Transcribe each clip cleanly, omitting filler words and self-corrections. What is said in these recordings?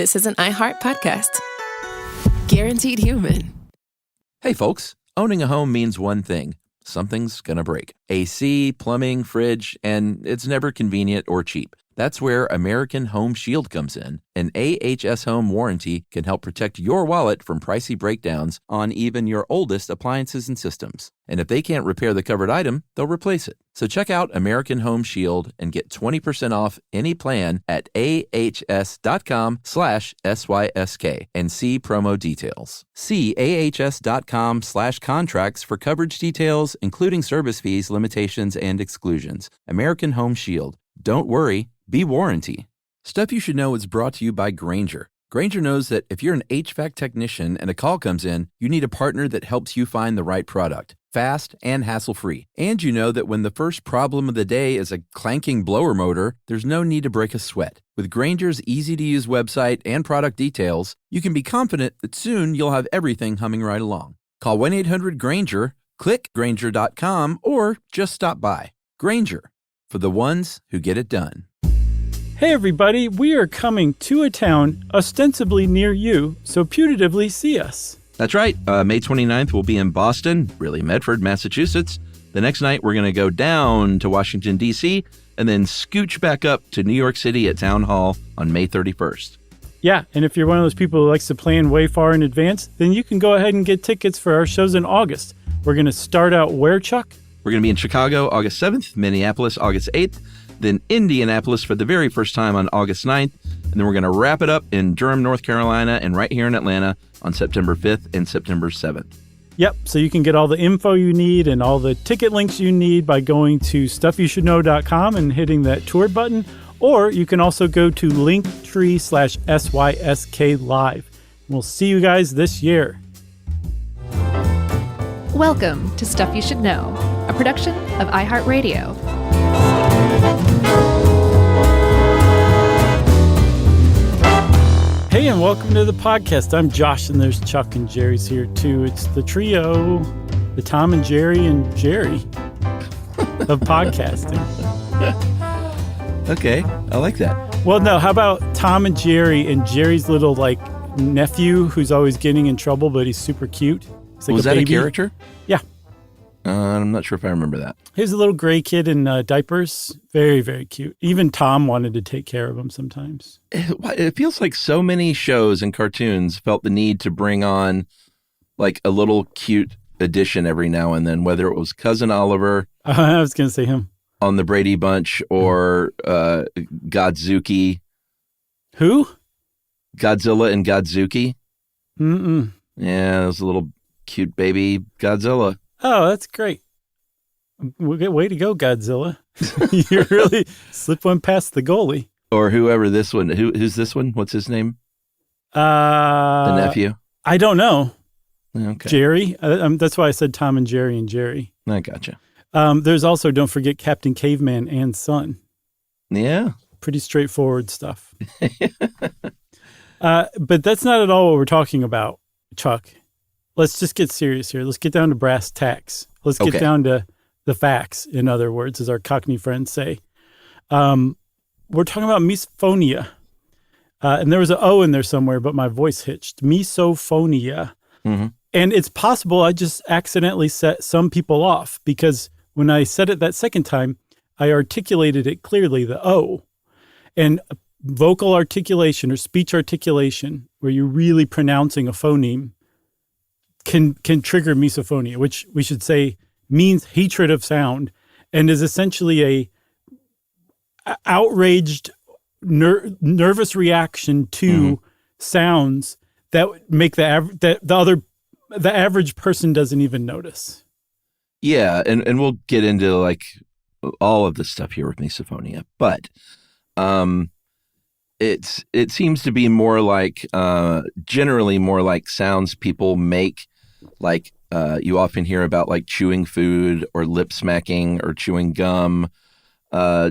This is an iHeart podcast. Guaranteed human. Hey folks, owning a home means one thing. Something's gonna break. AC, plumbing, fridge, and it's never convenient or cheap. That's where American Home Shield comes in. An AHS Home warranty can help protect your wallet from pricey breakdowns on even your oldest appliances and systems. And if they can't repair the covered item, they'll replace it. So check out American Home Shield and get 20% off any plan at ahs.com/SYSK and see promo details. See ahs.com/contracts for coverage details, including service fees, limitations, and exclusions. American Home Shield. Don't worry, be warranty. Stuff You Should Know is brought to you by Grainger. Grainger knows that if you're an HVAC technician and a call comes in, you need a partner that helps you find the right product, fast and hassle-free. And you know that when the first problem of the day is a clanking blower motor, there's no need to break a sweat. With Grainger's easy-to-use website and product details, you can be confident that soon you'll have everything humming right along. Call 1-800-GRAINGER, click Grainger.com, or just stop by. Grainger, for the ones who get it done. Hey everybody, we are coming to a town ostensibly near you, so putatively see us. That's right. May 29th, we'll be in Boston, really Medford, Massachusetts. The next night, we're going to go down to Washington, D.C., and then scooch back up to New York City at Town Hall on May 31st. Yeah, and if you're one of those people who likes to plan way far in advance, then you can go ahead and get tickets for our shows in August. We're going to start out where, Chuck? We're going to be in Chicago August 7th, Minneapolis August 8th, then Indianapolis for the very first time on August 9th, and then we're going to wrap it up in Durham, North Carolina, and right here in Atlanta on September 5th and September 7th. Yep, so you can get all the info you need and all the ticket links you need by going to stuffyoushouldknow.com and hitting that tour button, or you can also go to linktree/SYSK Live. We'll see you guys this year. Welcome to Stuff You Should Know, a production of iHeartRadio. Hey, and welcome to the podcast. I'm Josh, and there's Chuck and Jerry's here, too. It's the trio, the Tom and Jerry of podcasting. Okay, I like that. Well, no, how about Tom and Jerry's little, nephew who's always getting in trouble, but he's super cute. He's like Was that baby. A character? Yeah. I'm not sure if I remember that. He's a little gray kid in diapers. Very, very cute. Even Tom wanted to take care of him sometimes. It feels like so many shows and cartoons felt the need to bring on like a little cute addition every now and then, whether it was Cousin Oliver. I was going to say him. On the Brady Bunch or Godzuki. Who? Godzilla and Godzuki. Mm-mm. Yeah, it was a little cute baby Godzilla. Oh, that's great. Way to go, Godzilla. You really slipped one past the goalie. Or whoever this one. Who's this one? What's his name? The nephew? I don't know. Okay. Jerry. That's why I said Tom and Jerry. I gotcha. There's also, don't forget, Captain Caveman and Son. Yeah. Pretty straightforward stuff. But that's not at all what we're talking about, Chuck. Let's just get serious here. Let's get down to brass tacks. Let's get down to the facts, in other words, as our Cockney friends say. We're talking about misophonia. And there was an O in there somewhere, but my voice hitched. Misophonia. Mm-hmm. And it's possible I just accidentally set some people off because when I said it that second time, I articulated it clearly, the O. And vocal articulation or speech articulation, where you're really pronouncing a phoneme, can trigger misophonia, which we should say means hatred of sound and is essentially a outraged, nervous reaction to sounds that make the average person doesn't even notice. Yeah, and we'll get into like all of the stuff here with misophonia, but it seems to be more like generally more like sounds people make, like you often hear about like chewing food or lip smacking or chewing gum,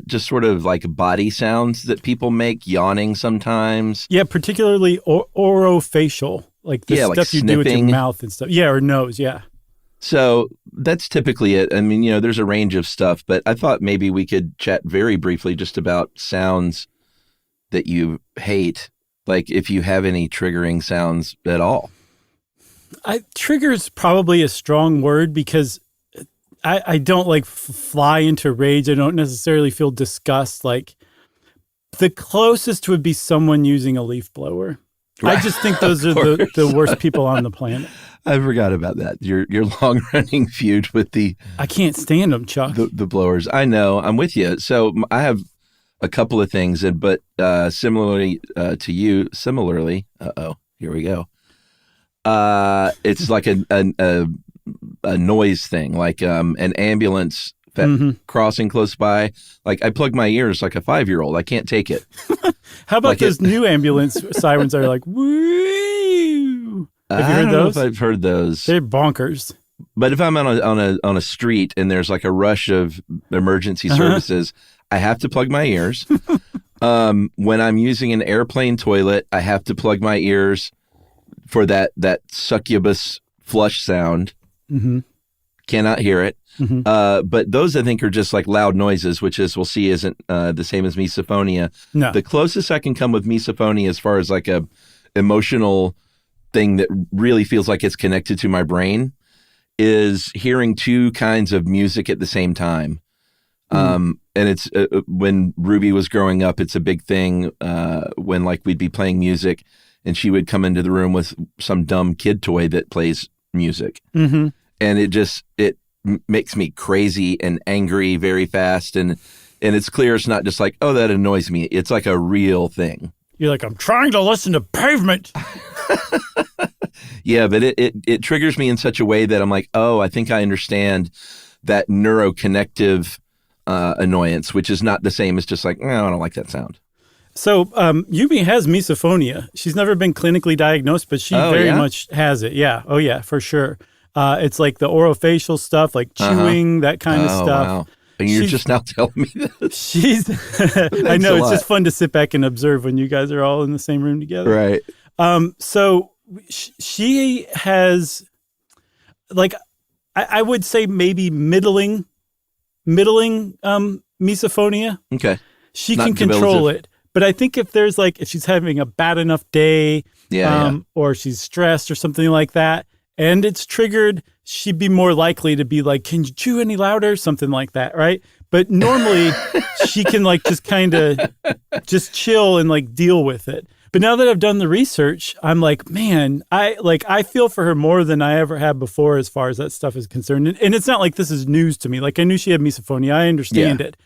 just sort of like body sounds that people make, yawning sometimes. Yeah, particularly orofacial, like the stuff like you do with your mouth and stuff. Yeah, or nose, yeah. So that's typically it. I mean, there's a range of stuff, but I thought maybe we could chat very briefly just about sounds that you hate, like if you have any triggering sounds at all. Trigger's probably a strong word because I don't like fly into rage. I don't necessarily feel disgust. Like the closest would be someone using a leaf blower. Right. I just think those are the worst people on the planet. I forgot about that. Your long running feud with I can't stand them, Chuck. The blowers. I know. I'm with you. So I have a couple of things, but similarly to you, here we go. It's like a noise thing, like an ambulance crossing close by. Like I plug my ears like a 5-year-old. I can't take it. How about like those new ambulance sirens that are like, woo? Have you heard those? I don't know if I've heard those. They're bonkers. But if I'm on a street and there's like a rush of emergency services, I have to plug my ears. When I'm using an airplane toilet, I have to plug my ears for that succubus flush sound. Mm-hmm. Cannot hear it. Mm-hmm. But those I think are just like loud noises, which we'll see isn't the same as misophonia. No. The closest I can come with misophonia as far as like a emotional thing that really feels like it's connected to my brain is hearing two kinds of music at the same time. And it's when Ruby was growing up, it's a big thing when like we'd be playing music and she would come into the room with some dumb kid toy that plays music. Mm-hmm. And it makes me crazy and angry very fast. And it's clear it's not just like, oh, that annoys me. It's like a real thing. You're like, I'm trying to listen to Pavement. Yeah, but it triggers me in such a way that I'm like, oh, I think I understand that neuroconnective annoyance, which is not the same as just like, no, I don't like that sound. So Yumi has misophonia. She's never been clinically diagnosed, but she very much has it. Yeah. Oh, yeah, for sure. It's like the orofacial stuff, like chewing, that kind of stuff. Wow. And you're just now telling me this. I know, it's just fun to sit back and observe when you guys are all in the same room together. Right. So she has, like, I would say maybe middling misophonia. Okay. She can control it. But I think if she's having a bad enough day or she's stressed or something like that, and it's triggered, she'd be more likely to be like, can you chew any louder? Something like that, right? But normally she can like just kind of just chill and like deal with it. But now that I've done the research, I'm like, man, I feel for her more than I ever have before as far as that stuff is concerned. And it's not like this is news to me. Like I knew she had misophonia. I understand it.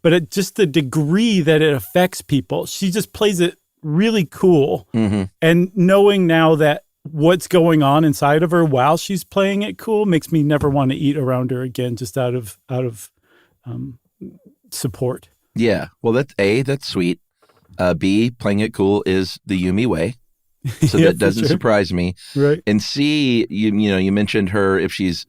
But at just the degree that it affects people, she just plays it really cool. Mm-hmm. And knowing now that what's going on inside of her while she's playing it cool makes me never want to eat around her again, just out of support. Yeah. Well, that's sweet. B, playing it cool is the Yumi way. So that doesn't surprise me. Right. And C, you mentioned her if she's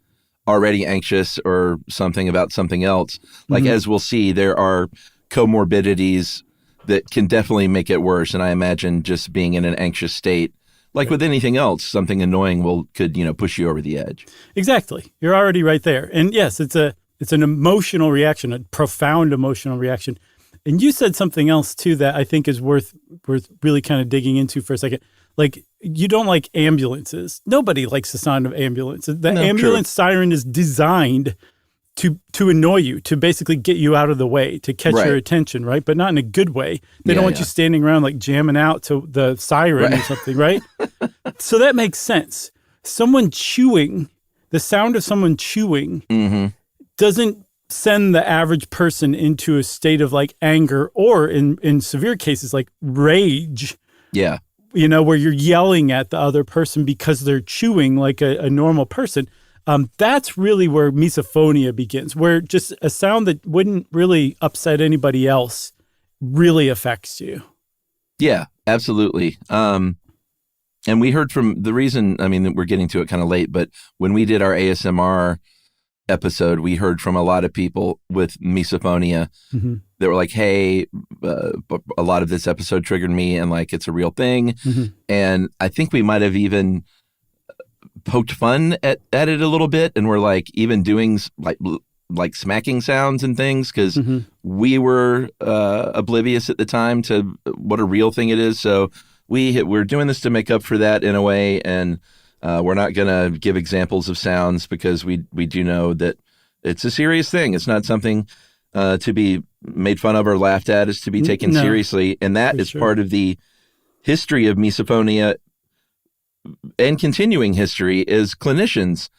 already anxious or something about something else. Like, as we'll see, there are comorbidities that can definitely make it worse. And I imagine just being in an anxious state, like with anything else, something annoying could push you over the edge. Exactly. You're already right there. And yes, it's an emotional reaction, a profound emotional reaction. And you said something else too that I think is worth really kind of digging into for a second. Like, you don't like ambulances. Nobody likes the sound of ambulances. The ambulance siren is designed to annoy you, to basically get you out of the way, to catch your attention, right? But not in a good way. They don't want you standing around like jamming out to the siren or something, right? So that makes sense. Someone chewing, the sound of someone chewing doesn't send the average person into a state of like anger or in severe cases like rage. Yeah. Where you're yelling at the other person because they're chewing like a normal person. That's really where misophonia begins, where just a sound that wouldn't really upset anybody else really affects you. Yeah, absolutely. And we heard from the reason, we're getting to it kind of late, but when we did our ASMR episode, we heard from a lot of people with misophonia that were like, hey, a lot of this episode triggered me and like it's a real thing. And I think we might have even poked fun at it a little bit, and we're like even doing like smacking sounds and things because we were oblivious at the time to what a real thing it is. So we're doing this to make up for that in a way, and we're not going to give examples of sounds because we do know that it's a serious thing. It's not something to be made fun of or laughed at. It's to be taken seriously, and that is part of the history of misophonia and continuing history is clinicians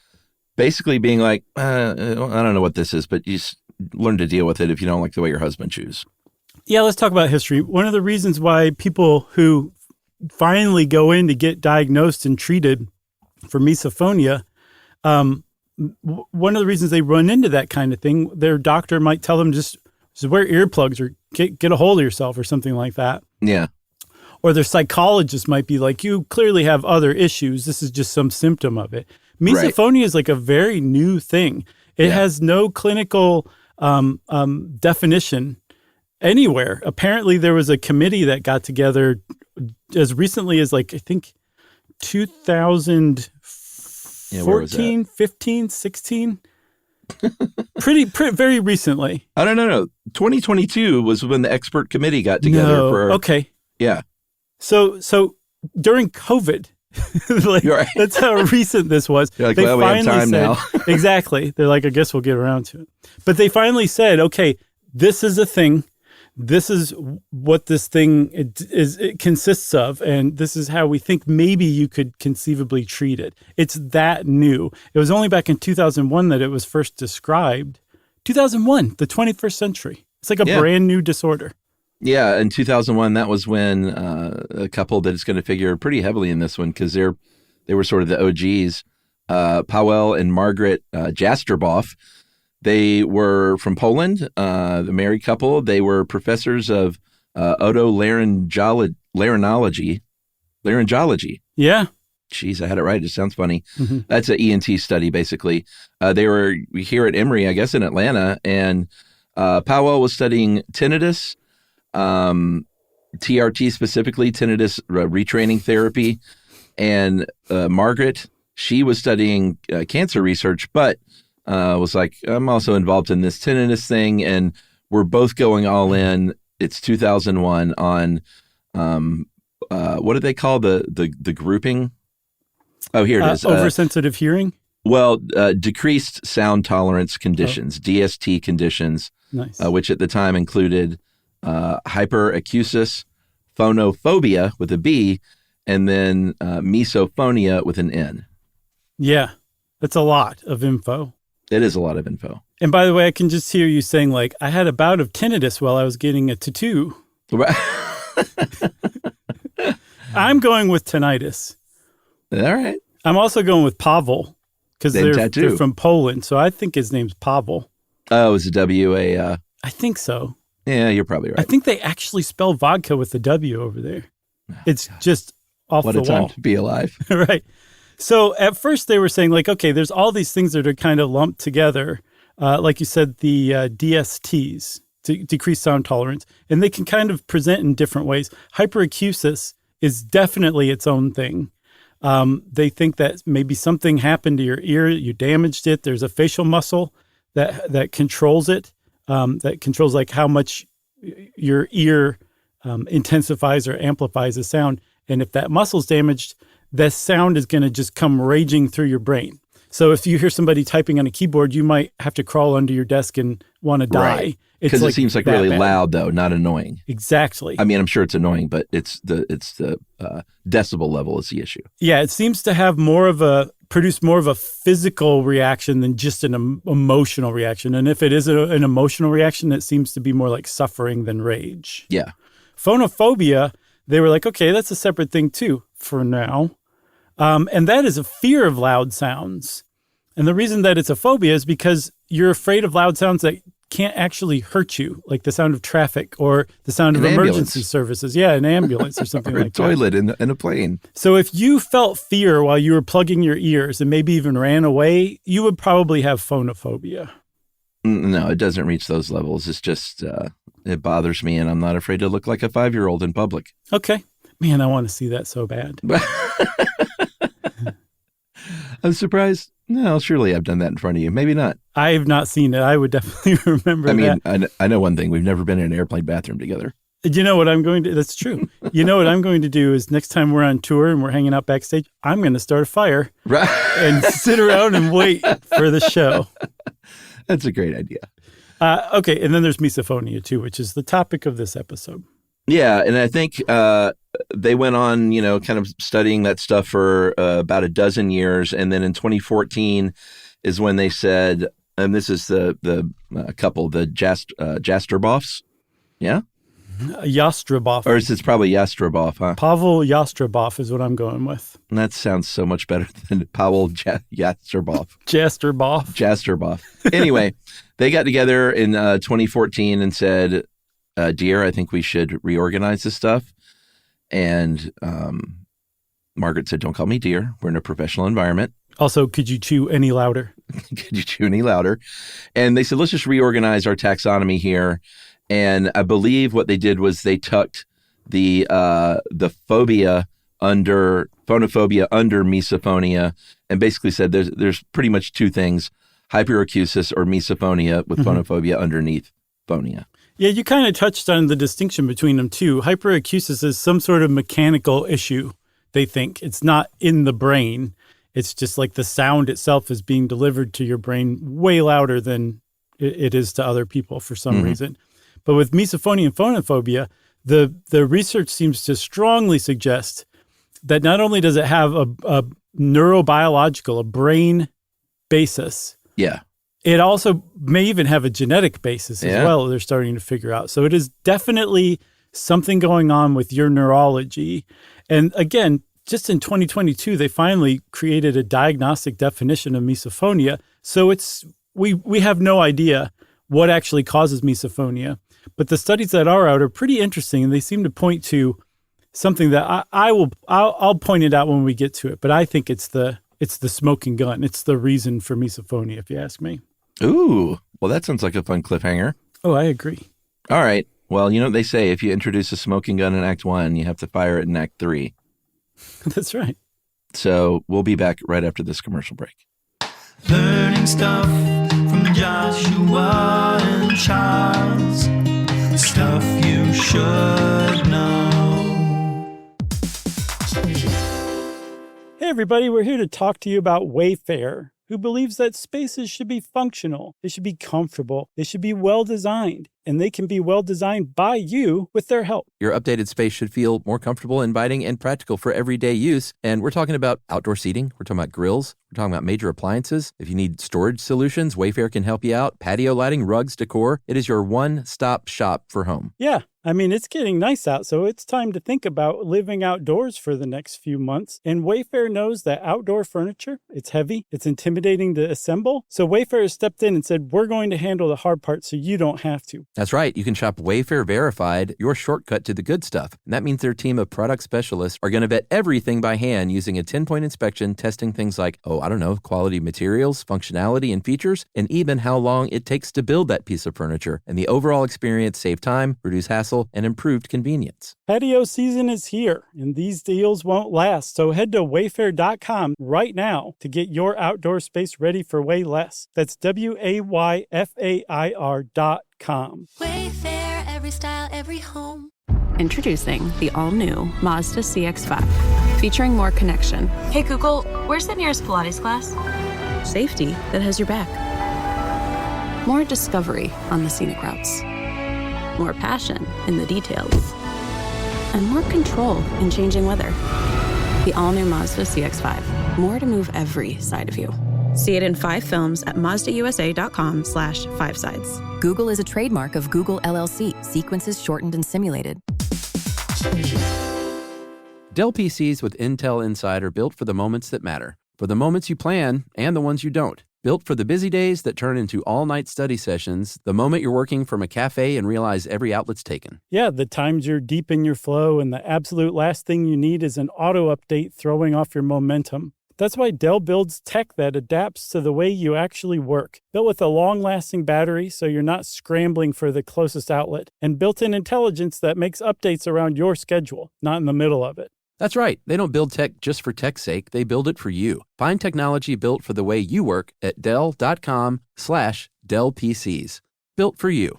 basically being like, I don't know what this is, but you learn to deal with it if you don't like the way your husband chews. Yeah, let's talk about history. One of the reasons why people who finally go in to get diagnosed and treated for misophonia, one of the reasons they run into that kind of thing, their doctor might tell them just wear earplugs or get a hold of yourself or something like that. Yeah. Or their psychologist might be like, you clearly have other issues. This is just some symptom of it. Misophonia is like a very new thing. It has no clinical definition anywhere. Apparently, there was a committee that got together as recently as I think 2014, 15, 16. Pretty very recently. I don't know. 2022 was when the expert committee got together. Okay. Yeah. So during COVID, that's how recent this was. You're like, we have time now. Exactly. They're like, I guess we'll get around to it. But they finally said, okay, this is a thing. This is what this thing it consists of, and this is how we think maybe you could conceivably treat it. It's that new. It was only back in 2001 that it was first described. 2001, the 21st century. It's like a brand new disorder. Yeah, in 2001, that was when a couple that is going to figure pretty heavily in this one because they were sort of the OGs, Powell and Margaret Jastreboff. They were from Poland, the married couple. They were professors of otolaryngology. Yeah. Jeez, I had it right. It sounds funny. Mm-hmm. That's an ENT study, basically. They were here at Emory, I guess, in Atlanta, and Powell was studying tinnitus, TRT specifically, tinnitus retraining therapy, and Margaret, she was studying cancer research, but was like, I'm also involved in this tinnitus thing, and we're both going all in. It's 2001 on what do they call the grouping? Oh, here it is. Oversensitive hearing? Well, decreased sound tolerance conditions, DST conditions, nice. Which at the time included hyperacusis, phonophobia with a B, and then misophonia with an N. Yeah, that's a lot of info. It is a lot of info. And by the way, I can just hear you saying, like, I had a bout of tinnitus while I was getting a tattoo. I'm going with tinnitus. All right. I'm also going with Pavel because they're from Poland. So I think his name's Pavel. Oh, is it W? I think so. Yeah, you're probably right. I think they actually spell vodka with the W over there. It's just off the wall. What a time to be alive. Right. So at first they were saying, like, okay, there's all these things that are kind of lumped together. Like you said, the DSTs, decreased sound tolerance, and they can kind of present in different ways. Hyperacusis is definitely its own thing. They think that maybe something happened to your ear, you damaged it. There's a facial muscle that controls it, that controls like how much your ear intensifies or amplifies the sound. And if that muscle's damaged, the sound is going to just come raging through your brain. So if you hear somebody typing on a keyboard, you might have to crawl under your desk and want to die. Right. Because it seems like really loud, though, not annoying. Exactly. I mean, I'm sure it's annoying, but it's the decibel level is the issue. Yeah, it seems to have produce more of a physical reaction than just an emotional reaction. And if it is an emotional reaction, it seems to be more like suffering than rage. Yeah. Phonophobia, they were like, okay, that's a separate thing too for now. And that is a fear of loud sounds. And the reason that it's a phobia is because you're afraid of loud sounds that can't actually hurt you, like the sound of traffic or the sound of emergency services. Yeah, an ambulance or something or like that. Or a toilet in a plane. So if you felt fear while you were plugging your ears and maybe even ran away, you would probably have phonophobia. No, it doesn't reach those levels. It's just, it bothers me, and I'm not afraid to look like a 5-year-old in public. Okay. Man, I want to see that so bad. I'm surprised. No, surely I've done that in front of you. Maybe not. I have not seen it. I would definitely remember that. I mean, I know one thing. We've never been in an airplane bathroom together. You know what I'm going to, that's true. You know what I'm going to do is next time we're on tour and we're hanging out backstage, I'm going to start a fire and sit around and wait for the show. That's a great idea. Okay, and then there's misophonia too, which is the topic of this episode. Yeah, and I think they went on, kind of studying that stuff for about a dozen years, and then in 2014 is when they said, and this is the couple, the Jastroboffs, yeah? Yastreboff. Or it's probably Yastreboff, huh? Pavel Yastreboff is what I'm going with. And that sounds so much better than Pavel Yastreboff. Jastroboff. Anyway, they got together in 2014 and said, dear, I think we should reorganize this stuff. And Margaret said, don't call me dear. We're in a professional environment. Also, could you chew any louder? Could you chew any louder? And they said, let's just reorganize our taxonomy here. And I believe what they did was they tucked the phobia under phonophobia under misophonia, and basically said there's pretty much two things: hyperacusis or misophonia with phonophobia underneath phonia. Yeah, you kind of touched on the distinction between them too. Hyperacusis is some sort of mechanical issue. They think it's not in the brain. It's just like the sound itself is being delivered to your brain way louder than it is to other people for some reason. But with misophonia and phonophobia, the research seems to strongly suggest that not only does it have a neurobiological, a brain basis, it also may even have a genetic basis as well, they're starting to figure out. So it is definitely something going on with your neurology. And again, just in 2022, they finally created a diagnostic definition of misophonia. So we have no idea what actually causes misophonia. But the studies that are out are pretty interesting, and they seem to point to something that I'll point it out when we get to it. But I think it's the smoking gun. It's the reason for misophonia, if you ask me. Ooh, well, that sounds like a fun cliffhanger. Oh, I agree. All right. Well, you know what they say: if you introduce a smoking gun in Act 1, you have to fire it in Act 3. That's right. So we'll be back right after this commercial break. Learning stuff from Joshua and Charles. Stuff you should know. Hey, everybody. We're here to talk to you about Wayfair, who believes that spaces should be functional, they should be comfortable, they should be well-designed, and they can be well-designed by you with their help. Your updated space should feel more comfortable, inviting, and practical for everyday use. And we're talking about outdoor seating. We're talking about grills. We're talking about major appliances. If you need storage solutions, Wayfair can help you out. Patio lighting, rugs, decor. It is your one-stop shop for home. Yeah. I mean, it's getting nice out, so it's time to think about living outdoors for the next few months. And Wayfair knows that outdoor furniture, it's heavy, it's intimidating to assemble. So Wayfair has stepped in and said, we're going to handle the hard part so you don't have to. That's right. You can shop Wayfair Verified, your shortcut to the good stuff. And that means their team of product specialists are going to vet everything by hand using a 10-point inspection, testing things like, quality materials, functionality, and features, and even how long it takes to build that piece of furniture. And the overall experience save time, reduce hassle, and improved convenience. Patio season is here, and these deals won't last. So head to wayfair.com right now to get your outdoor space ready for way less. That's WAYFAIR.com. Wayfair, every style, every home. Introducing the all-new Mazda CX-5, featuring more connection. Hey Google, where's the nearest Pilates class? Safety that has your back. More discovery on the scenic routes. More passion in the details. And more control in changing weather. The all-new Mazda CX-5. More to move every side of you. See it in 5 films at MazdaUSA.com/5sides. Google is a trademark of Google LLC. Sequences shortened and simulated. Dell PCs with Intel Inside are built for the moments that matter. For the moments you plan and the ones you don't. Built for the busy days that turn into all-night study sessions, the moment you're working from a cafe and realize every outlet's taken. Yeah, the times you're deep in your flow and the absolute last thing you need is an auto update throwing off your momentum. That's why Dell builds tech that adapts to the way you actually work. Built with a long-lasting battery so you're not scrambling for the closest outlet. And built-in intelligence that makes updates around your schedule, not in the middle of it. That's right. They don't build tech just for tech's sake. They build it for you. Find technology built for the way you work at Dell.com/DellPCs. Built for you.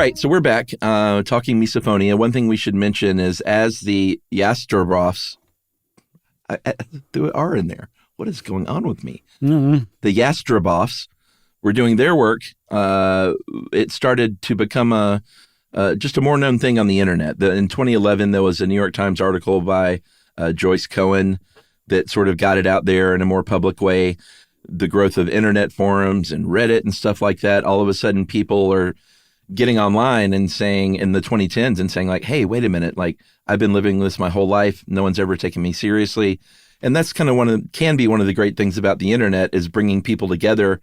right, so we're back talking misophonia. One thing we should mention is as the Yastrebovs, there are in there. What is going on with me? Mm-hmm. The Yastrebovs were doing their work. It started to become just a more known thing on the internet. In 2011, there was a New York Times article by Joyce Cohen that sort of got it out there in a more public way. The growth of internet forums and Reddit and stuff like that. All of a sudden, people are getting online and saying in the 2010s and saying like, hey, wait a minute, like I've been living this my whole life. No one's ever taken me seriously. And that's kind of can be one of the great things about the internet is bringing people together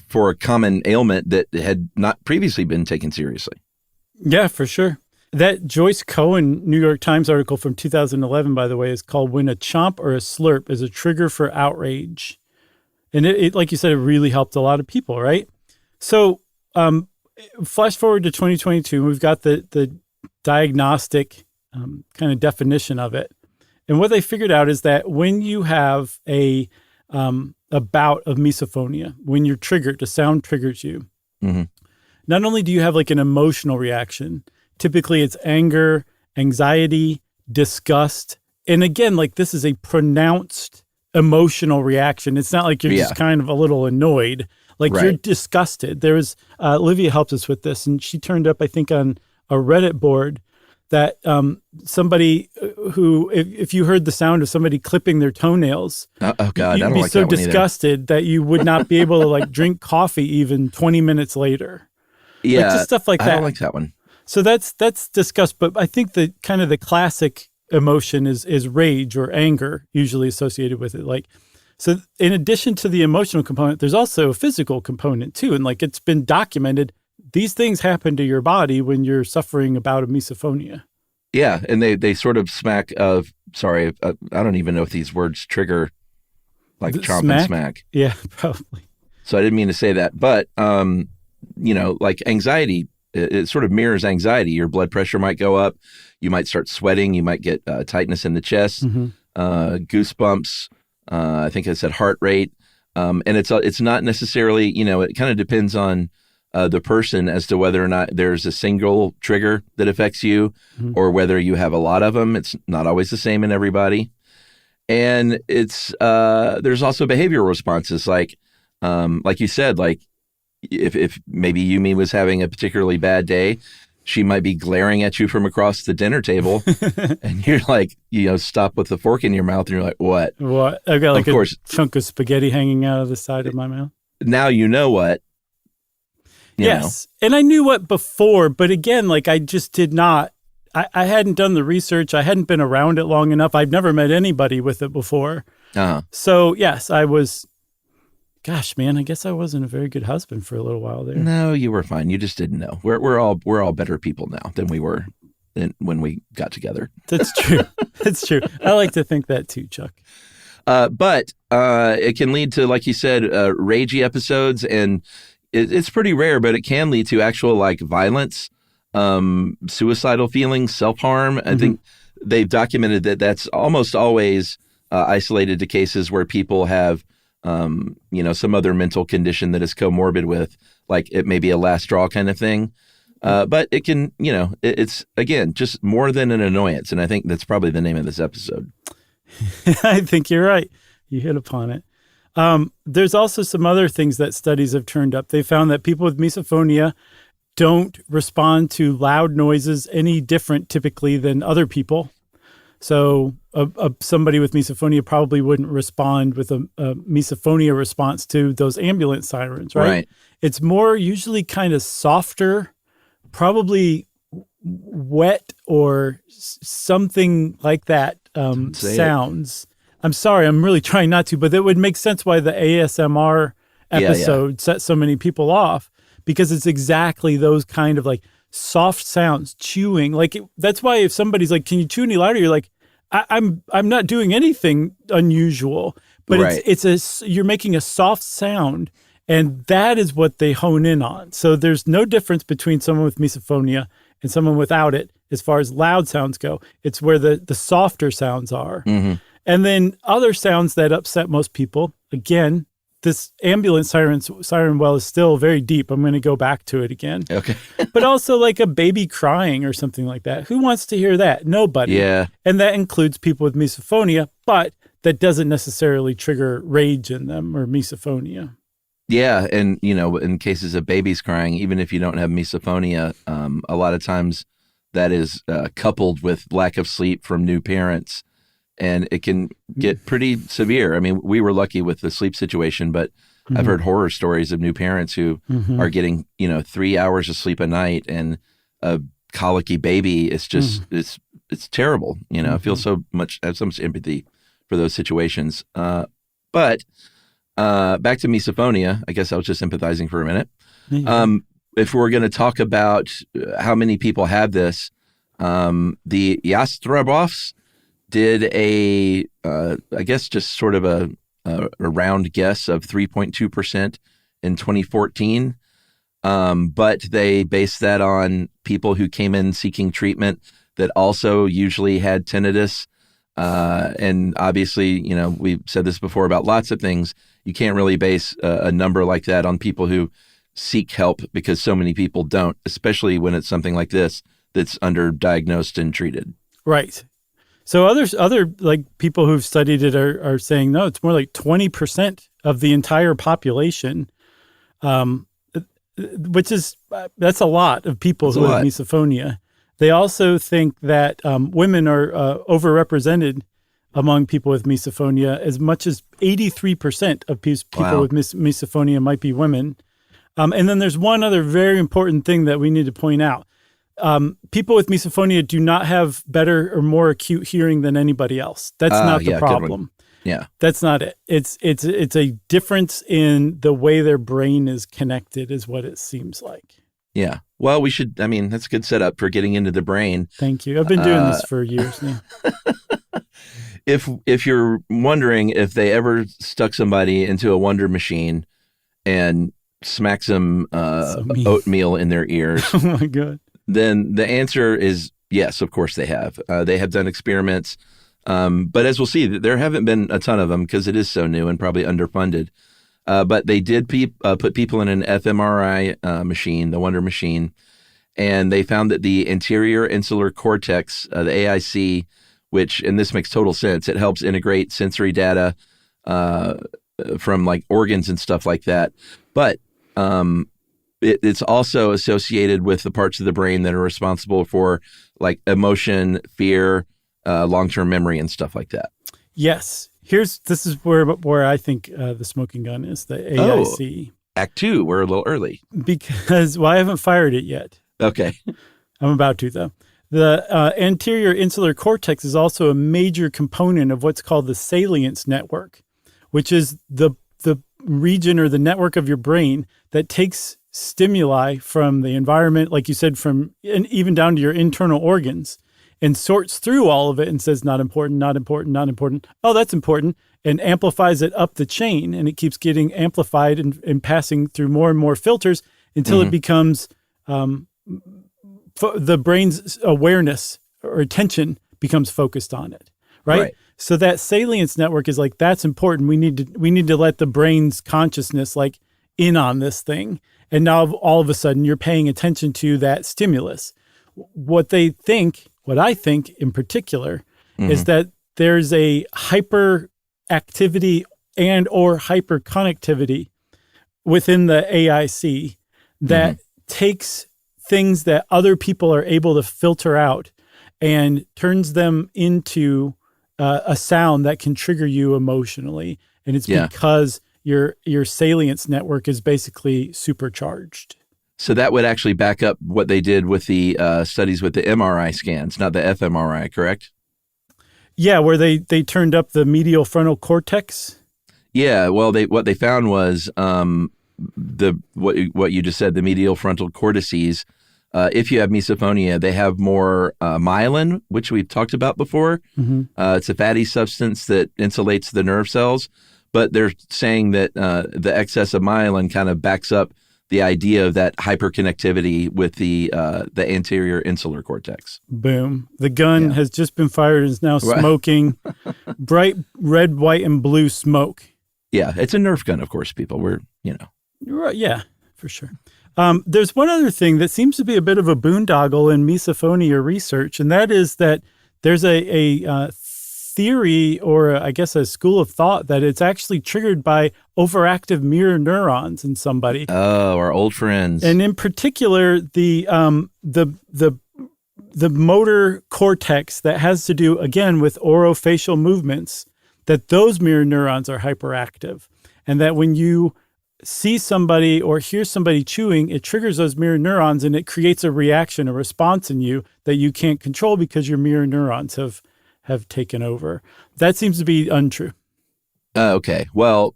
for a common ailment that had not previously been taken seriously. Yeah, for sure. That Joyce Cohen New York Times article from 2011, by the way, is called When a Chomp or a Slurp is a Trigger for Outrage. And it like you said, it really helped a lot of people, right? So flash forward to 2022, we've got the diagnostic kind of definition of it. And what they figured out is that when you have a bout of misophonia, when you're triggered, a sound triggers you, mm-hmm. not only do you have like an emotional reaction, typically it's anger, anxiety, disgust. And again, like this is a pronounced emotional reaction. It's not like you're just kind of a little annoyed. Like you're disgusted. There was, Olivia helped us with this, and she turned up, I think, on a Reddit board that somebody who, if you heard the sound of somebody clipping their toenails, oh God, I don't you'd be like so that one disgusted that you would not be able to like drink coffee even 20 minutes later. Yeah, like, just stuff like that. I don't like that one. So that's disgust. But I think the kind of the classic emotion is rage or anger, usually associated with it. Like, so in addition to the emotional component, there's also a physical component too. And like it's been documented, these things happen to your body when you're suffering a bout of misophonia. Yeah, and they sort of smack of, sorry, I don't even know if these words trigger like chomp and smack. Yeah, probably. So I didn't mean to say that. But, like anxiety, it sort of mirrors anxiety. Your blood pressure might go up. You might start sweating. You might get tightness in the chest, goosebumps. I think I said heart rate. And it's not necessarily, it kind of depends on the person as to whether or not there's a single trigger that affects you or whether you have a lot of them. It's not always the same in everybody. And it's there's also behavioral responses like you said, like if maybe Yumi was having a particularly bad day, she might be glaring at you from across the dinner table and you're like, stop with the fork in your mouth and you're like, what? What? I've got like a chunk of spaghetti hanging out of the side of my mouth. Now you know what. Yes. And I knew what before, but again, like I just did not, I hadn't done the research. I hadn't been around it long enough. I've never met anybody with it before. So yes, I was, gosh, man, I guess I wasn't a very good husband for a little while there. No, you were fine. You just didn't know. We're all better people now than we were when we got together. That's true. That's true. I like to think that too, Chuck. But it can lead to, like you said, ragey episodes, and it's pretty rare, but it can lead to actual like violence, suicidal feelings, self-harm. I think they've documented that that's almost always isolated to cases where people have some other mental condition that is comorbid with, like it may be a last straw kind of thing. But it can, it's, again, just more than an annoyance. And I think that's probably the name of this episode. I think you're right. You hit upon it. There's also some other things that studies have turned up. They found that people with misophonia don't respond to loud noises any different typically than other people. So somebody with misophonia probably wouldn't respond with a misophonia response to those ambulance sirens, right? It's more usually kind of softer, probably wet or something like that sounds. I'm sorry, I'm really trying not to, but that would make sense why the ASMR episode set so many people off, because it's exactly those kind of like soft sounds, chewing. Like that's why if somebody's like, "Can you chew any louder?" You're like, I'm not doing anything unusual, but you're making a soft sound, and that is what they hone in on. So there's no difference between someone with misophonia and someone without it as far as loud sounds go. It's where the softer sounds are. And then other sounds that upset most people, again, this ambulance siren well is still very deep. I'm going to go back to it again. Okay. But also like a baby crying or something like that. Who wants to hear that? Nobody. Yeah. And that includes people with misophonia, but that doesn't necessarily trigger rage in them or misophonia. Yeah, and in cases of babies crying, even if you don't have misophonia, a lot of times that is coupled with lack of sleep from new parents, and it can get pretty severe. I mean, we were lucky with the sleep situation, but I've heard horror stories of new parents who are getting 3 hours of sleep a night, and a colicky baby. It's just it's terrible. I feel I have so much empathy for those situations. But back to misophonia, I guess I was just sympathizing for a minute. If we're going to talk about how many people have this, the Yastrabovs did I guess just sort of a round guess of 3.2% in 2014. But they based that on people who came in seeking treatment that also usually had tinnitus. And obviously, we've said this before about lots of things. You can't really base a number like that on people who seek help, because so many people don't, especially when it's something like this that's underdiagnosed and treated. Right. So other like people who've studied it are saying, no, it's more like 20% of the entire population, which is, that's a lot of people who have misophonia. They also think that women are overrepresented among people with misophonia. As much as 83% of people with misophonia might be women. And then there's one other very important thing that we need to point out. People with misophonia do not have better or more acute hearing than anybody else. That's not the problem. Yeah, that's not it. It's a difference in the way their brain is connected, is what it seems like. Yeah. Well, that's a good setup for getting into the brain. Thank you. I've been doing this for years now. If you're wondering if they ever stuck somebody into a wonder machine and smacked some oatmeal in their ears, oh my God, then the answer is yes, of course they have. They have done experiments, but as we'll see, there haven't been a ton of them because it is so new and probably underfunded. But they did put people in an fMRI machine, the Wonder machine, and they found that the anterior insular cortex, the AIC, which, and this makes total sense, it helps integrate sensory data from like organs and stuff like that. But it's also associated with the parts of the brain that are responsible for like emotion, fear, long-term memory, and stuff like that. Yes. This is where I think the smoking gun is, the AIC. Act 2, we're a little early. Because, I haven't fired it yet. Okay. I'm about to, though. The anterior insular cortex is also a major component of what's called the salience network, which is the region or the network of your brain that takes stimuli from the environment, like you said, and even down to your internal organs, and sorts through all of it and says, not important, not important, not important. Oh, that's important. And amplifies it up the chain. And it keeps getting amplified and passing through more and more filters until it becomes the brain's awareness or attention becomes focused on it. Right? So that salience network is like, that's important. We need to let the brain's consciousness like in on this thing. And now all of a sudden you're paying attention to that stimulus. What I think in particular is that there's a hyperactivity and or hyperconnectivity within the AIC that takes things that other people are able to filter out and turns them into a sound that can trigger you emotionally. And it's because your salience network is basically supercharged. So that would actually back up what they did with the studies with the MRI scans, not the fMRI, correct? Yeah, where they turned up the medial frontal cortex. Yeah, well, what they found was what you just said, the medial frontal cortices. If you have misophonia, they have more myelin, which we've talked about before. It's a fatty substance that insulates the nerve cells, but they're saying that the excess of myelin kind of backs up the idea of that hyperconnectivity with the anterior insular cortex. Boom. The gun has just been fired and is now smoking bright red, white, and blue smoke. Yeah, it's a Nerf gun, of course, people. Right, yeah, for sure. There's one other thing that seems to be a bit of a boondoggle in misophonia research, and that is that there's a theory, or I guess a school of thought, that it's actually triggered by overactive mirror neurons in somebody. Oh, our old friends. And in particular, the motor cortex that has to do, again, with orofacial movements, that those mirror neurons are hyperactive. And that when you see somebody or hear somebody chewing, it triggers those mirror neurons and it creates a reaction, a response in you that you can't control because your mirror neurons have taken over. That seems to be untrue. Okay. Well,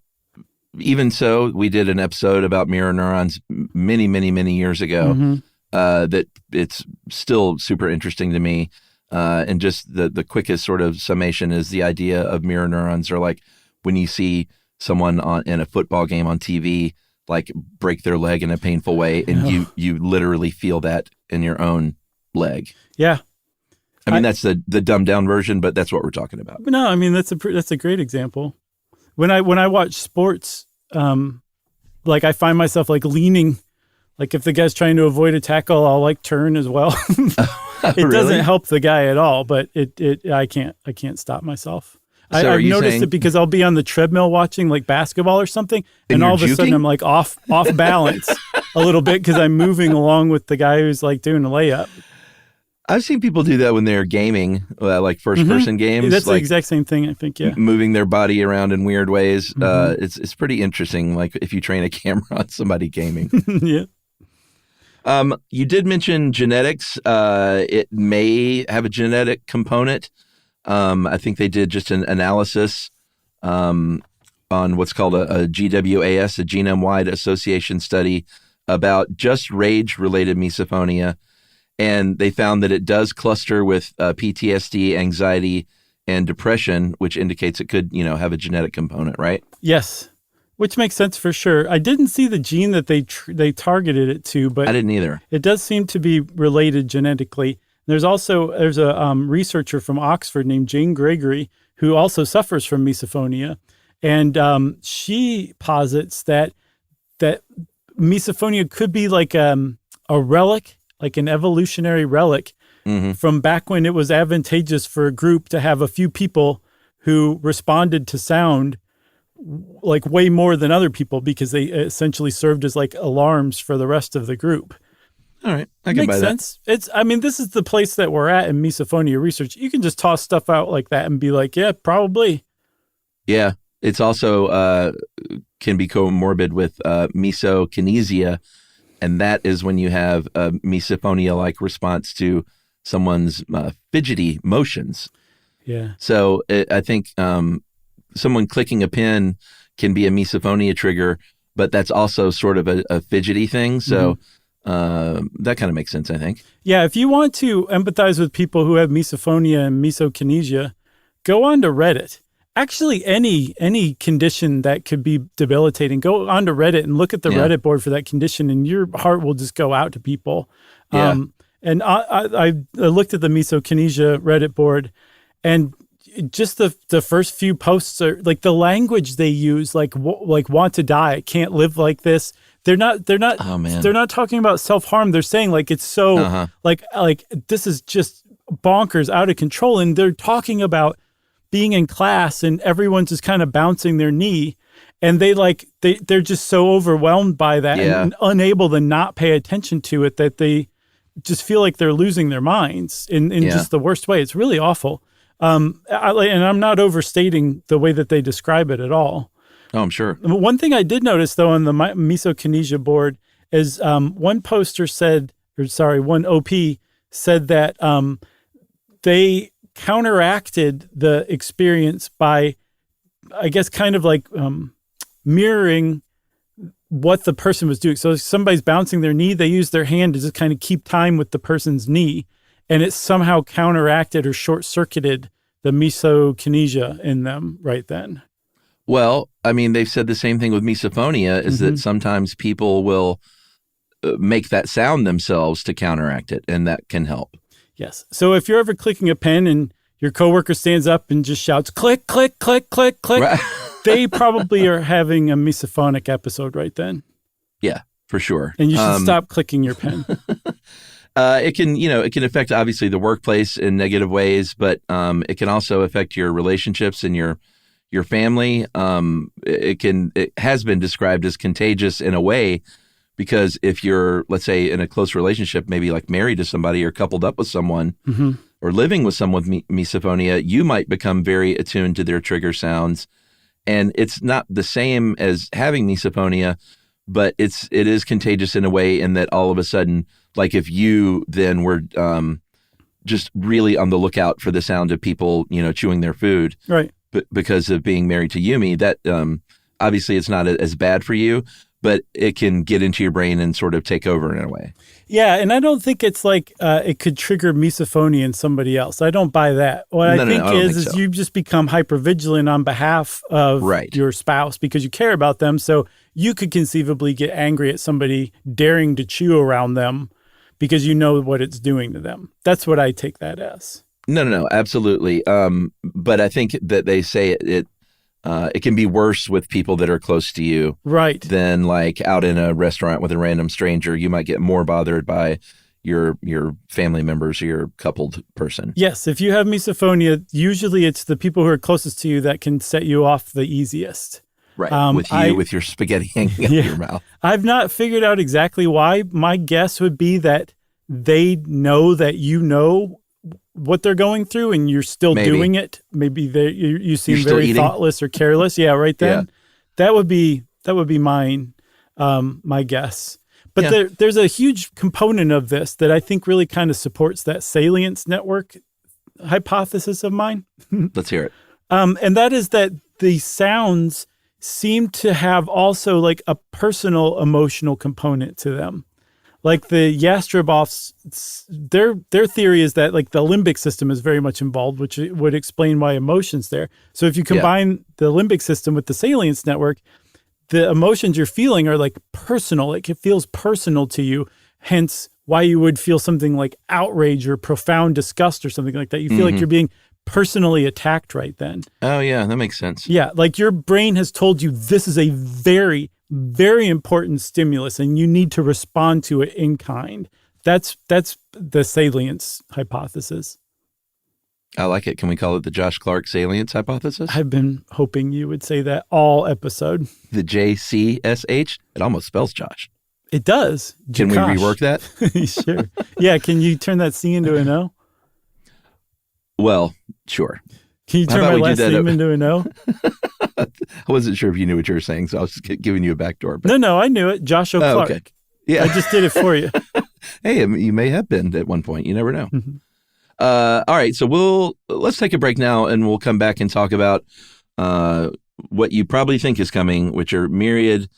even so, we did an episode about mirror neurons many, many, many years ago. That it's still super interesting to me. And just the quickest sort of summation is the idea of mirror neurons are like when you see someone in a football game on TV, like break their leg in a painful way, and you literally feel that in your own leg. Yeah. I mean, that's the dumbed down version, but that's what we're talking about. No, I mean, that's a great example. When I watch sports, like I find myself like leaning, like if the guy's trying to avoid a tackle, I'll like turn as well. It doesn't help the guy at all, but I can't stop myself. So I've noticed it because I'll be on the treadmill watching like basketball or something, and all of a sudden I'm like off balance a little bit because I'm moving along with the guy who's like doing a layup. I've seen people do that when they're gaming, like first-person games. That's like the exact same thing, I think, yeah. Moving their body around in weird ways. It's pretty interesting, like if you train a camera on somebody gaming. Yeah. You did mention genetics. It may have a genetic component. I think they did just an analysis on what's called a GWAS, a genome-wide association study about just rage-related misophonia. And they found that it does cluster with PTSD, anxiety, and depression, which indicates it could, have a genetic component, right? Yes, which makes sense for sure. I didn't see the gene that they targeted it to, but I didn't either. It does seem to be related genetically. There's a researcher from Oxford named Jane Gregory who also suffers from misophonia, and she posits that misophonia could be like a relic, like an evolutionary relic from back when it was advantageous for a group to have a few people who responded to sound like way more than other people because they essentially served as like alarms for the rest of the group. All right. I can buy that. Makes sense. This is the place that we're at in misophonia research. You can just toss stuff out like that and be like, yeah, probably. Yeah. It's also can be comorbid with misokinesia. And that is when you have a misophonia-like response to someone's fidgety motions. Yeah. So I think someone clicking a pen can be a misophonia trigger, but that's also sort of a fidgety thing. So that kind of makes sense, I think. Yeah. If you want to empathize with people who have misophonia and misokinesia, go on to Reddit. Actually, any condition that could be debilitating, go onto Reddit and look at the Reddit board for that condition, and your heart will just go out to people. Yeah. And I looked at the misokinesia Reddit board, and just the first few posts are like the language they use, like want to die, can't live like this. They're not. Oh, man. They're not talking about self-harm. They're saying like it's so like this is just bonkers, out of control, and they're talking about being in class and everyone's just kind of bouncing their knee, and they're just so overwhelmed by that and unable to not pay attention to it that they just feel like they're losing their minds in just the worst way. It's really awful. And I'm not overstating the way that they describe it at all. Oh, I'm sure. One thing I did notice though on the misokinesia board is one OP said that they counteracted the experience by, I guess, kind of like mirroring what the person was doing. So if somebody's bouncing their knee, they use their hand to just kind of keep time with the person's knee, and it somehow counteracted or short-circuited the misokinesia in them right then. Well, I mean, they've said the same thing with misophonia, is that sometimes people will make that sound themselves to counteract it, and that can help. Yes. So if you're ever clicking a pen and your coworker stands up and just shouts, click, click, click, click, click, Right. they probably are having a misophonic episode right then. Yeah, for sure. And you should stop clicking your pen. It can affect obviously the workplace in negative ways, but it can also affect your relationships and your family. It has been described as contagious in a way, because if you're, let's say, in a close relationship, maybe like married to somebody or coupled up with someone or living with someone with misophonia, you might become very attuned to their trigger sounds. And it's not the same as having misophonia, but it is contagious in a way in that all of a sudden, like if you then were just really on the lookout for the sound of people, chewing their food, right? Because of being married to Yumi, that obviously it's not as bad for you, but it can get into your brain and sort of take over in a way. Yeah, and I don't think it's like it could trigger misophonia in somebody else. I don't buy that. What I think is you just become hypervigilant on behalf of your spouse because you care about them. So you could conceivably get angry at somebody daring to chew around them because you know what it's doing to them. That's what I take that as. No, absolutely. But I think that they say it can be worse with people that are close to you, right? Than like out in a restaurant with a random stranger. You might get more bothered by your family members or your coupled person. Yes, if you have misophonia, usually it's the people who are closest to you that can set you off the easiest. Right, with your spaghetti hanging out of your mouth. I've not figured out exactly why. My guess would be that they know that you know what they're going through and you're still doing it. Maybe you seem very thoughtless or careless. Yeah, right then. Yeah. That would be my guess. But there's a huge component of this that I think really kind of supports that salience network hypothesis of mine. Let's hear it. And that is that the sounds seem to have also like a personal emotional component to them. Like the Yastrebovs, their theory is that like the limbic system is very much involved, which would explain why emotions there. So if you combine the limbic system with the salience network, the emotions you're feeling are like personal. Like it feels personal to you. Hence why you would feel something like outrage or profound disgust or something like that. You feel like you're being personally attacked right then. Oh yeah, that makes sense. Yeah, like your brain has told you this is a very, very important stimulus and you need to respond to it in kind. That's the salience hypothesis. I like it. Can we call it the Josh Clark salience hypothesis? I've been hoping you would say that all episode. The JCSH? It almost spells Josh. It does. Can we rework that? Sure. Yeah, can you turn that C into an O? Well, sure. Can you turn my last name into an O? I wasn't sure if you knew what you were saying, so I was just giving you a backdoor. But... No, I knew it. Josh O'Clark. Okay. Yeah. I just did it for you. Hey, you may have been at one point. You never know. All right, so let's take a break now, and we'll come back and talk about what you probably think is coming, which are myriad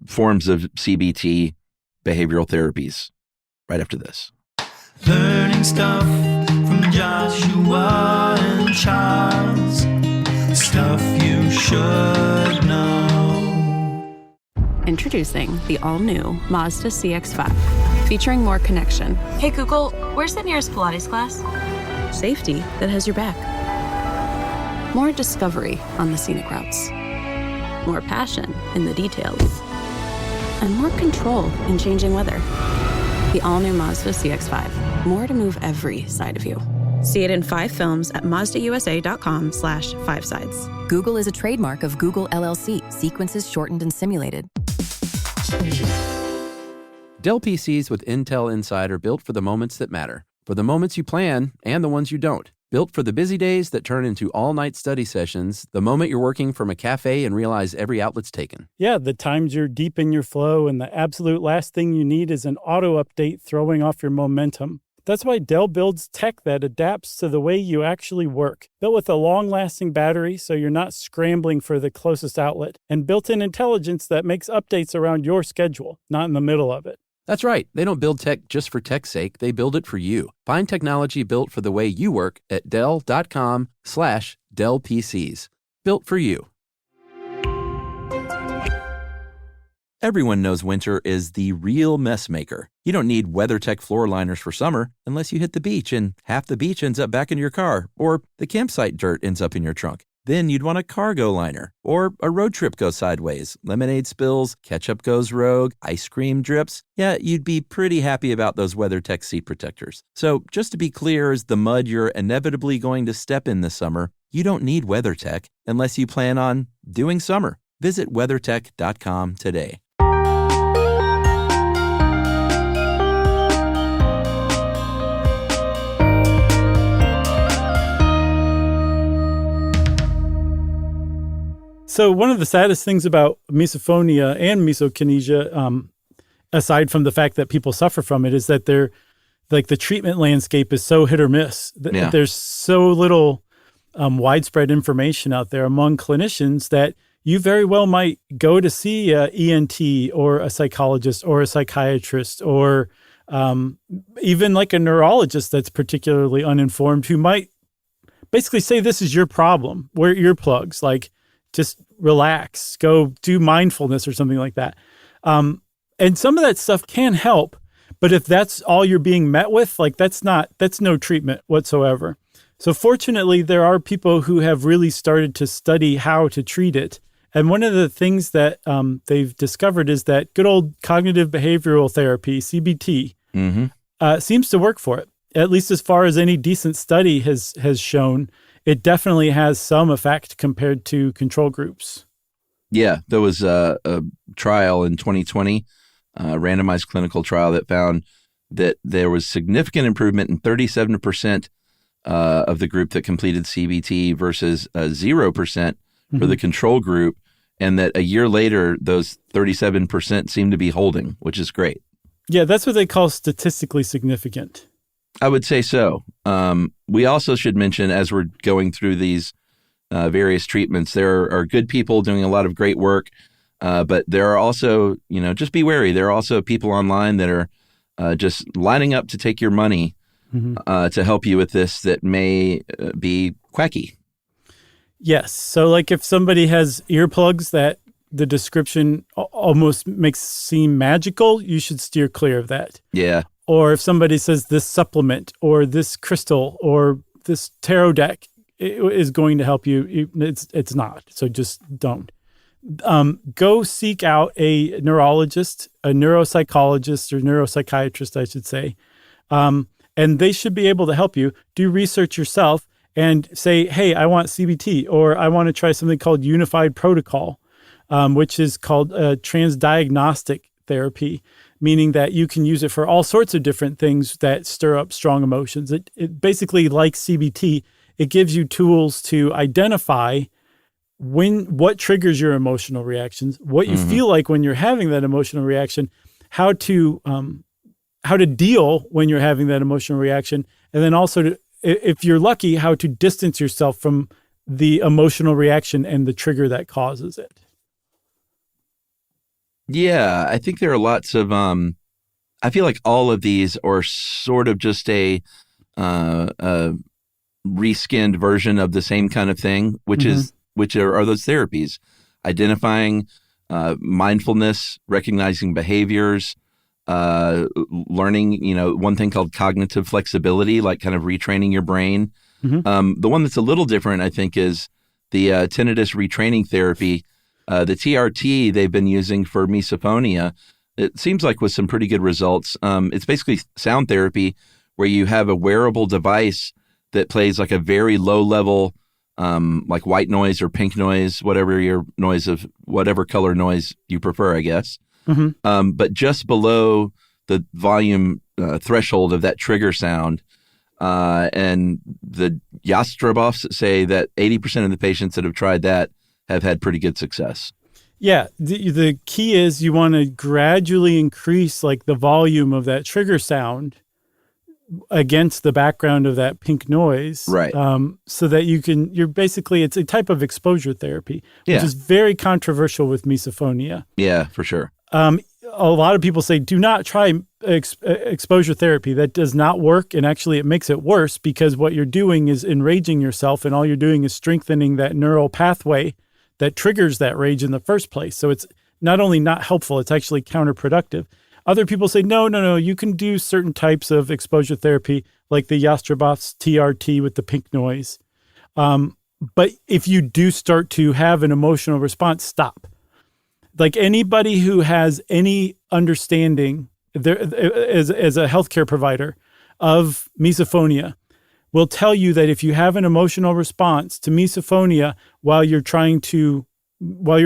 forms of CBT behavioral therapies. Right after this. Learning stuff from Joshua and Charles. Stuff you should know. Introducing the all-new Mazda CX-5, featuring more connection. Hey Google, where's the nearest Pilates class? Safety that has your back. More discovery on the scenic routes. More passion in the details. And more control in changing weather. The all-new Mazda CX-5. More to move every side of you. See it in 5 films at MazdaUSA.com/5sides. Google is a trademark of Google LLC. Sequences shortened and simulated. Dell PCs with Intel Inside are built for the moments that matter. For the moments you plan and the ones you don't. Built for the busy days that turn into all-night study sessions, the moment you're working from a cafe and realize every outlet's taken. Yeah, the times you're deep in your flow and the absolute last thing you need is an auto update throwing off your momentum. That's why Dell builds tech that adapts to the way you actually work. Built with a long-lasting battery so you're not scrambling for the closest outlet, and built-in intelligence that makes updates around your schedule, not in the middle of it. That's right. They don't build tech just for tech's sake. They build it for you. Find technology built for the way you work at Dell.com/Dell PCs. Built for you. Everyone knows winter is the real mess maker. You don't need WeatherTech floor liners for summer unless you hit the beach and half the beach ends up back in your car or the campsite dirt ends up in your trunk. Then you'd want a cargo liner or a road trip go sideways. Lemonade spills, ketchup goes rogue, ice cream drips. Yeah, you'd be pretty happy about those WeatherTech seat protectors. So just to be clear, as the mud you're inevitably going to step in this summer, you don't need WeatherTech unless you plan on doing summer. Visit WeatherTech.com today. So one of the saddest things about misophonia and misokinesia, aside from the fact that people suffer from it, is that they're like the treatment landscape is so hit or miss. Yeah. There's so little widespread information out there among clinicians that you very well might go to see a ENT or a psychologist or a psychiatrist or even like a neurologist that's particularly uninformed who might basically say, this is your problem. Wear earplugs. Like, just relax, go do mindfulness or something like that. And some of that stuff can help, but if that's all you're being met with, like that's no treatment whatsoever. So fortunately, there are people who have really started to study how to treat it. And one of the things that they've discovered is that good old cognitive behavioral therapy, CBT, seems to work for it. At least as far as any decent study has shown, it definitely has some effect compared to control groups. Yeah, there was a trial in 2020, a randomized clinical trial that found that there was significant improvement in 37% of the group that completed CBT versus 0% for the control group, and that a year later, those 37% seem to be holding, which is great. Yeah, that's what they call statistically significant. I would say so. We also should mention, as we're going through these various treatments, there are good people doing a lot of great work, but there are also, just be wary. There are also people online that are just lining up to take your money to help you with this that may be quacky. Yes. So like if somebody has earplugs that the description almost makes seem magical, you should steer clear of that. Yeah. Or if somebody says this supplement or this crystal or this tarot deck is going to help you, it's not. So just don't. Go seek out a neurologist, a neuropsychologist or neuropsychiatrist, I should say. And they should be able to help you. Do research yourself and say, hey, I want CBT, or I want to try something called unified protocol, which is called transdiagnostic therapy, meaning that you can use it for all sorts of different things that stir up strong emotions. It basically, like CBT, it gives you tools to identify what triggers your emotional reactions, what you feel like when you're having that emotional reaction, how to deal when you're having that emotional reaction, and then also, if you're lucky, how to distance yourself from the emotional reaction and the trigger that causes it. Yeah, I think there are lots of, I feel like all of these are sort of just a reskinned version of the same kind of thing, which are those therapies, identifying mindfulness, recognizing behaviors, learning, one thing called cognitive flexibility, like kind of retraining your brain. The one that's a little different, I think, is the tinnitus retraining therapy. The TRT they've been using for misophonia, it seems like with some pretty good results. It's basically sound therapy where you have a wearable device that plays like a very low level, like white noise or pink noise, whatever your noise of whatever color noise you prefer, I guess. But just below the volume threshold of that trigger sound. And the Yastrabovs say that 80% of the patients that have tried that have had pretty good success. Yeah. The key is you want to gradually increase like the volume of that trigger sound against the background of that pink noise. Right. So that it's a type of exposure therapy, which is very controversial with misophonia. Yeah, for sure. A lot of people say, do not try exposure therapy. That does not work. And actually it makes it worse because what you're doing is enraging yourself and all you're doing is strengthening that neural pathway that triggers that rage in the first place. So it's not only not helpful, it's actually counterproductive. Other people say, no, you can do certain types of exposure therapy like the Yastrabov's TRT with the pink noise. But if you do start to have an emotional response, stop. Like anybody who has any understanding there, as a healthcare provider of misophonia will tell you that if you have an emotional response to misophonia while you're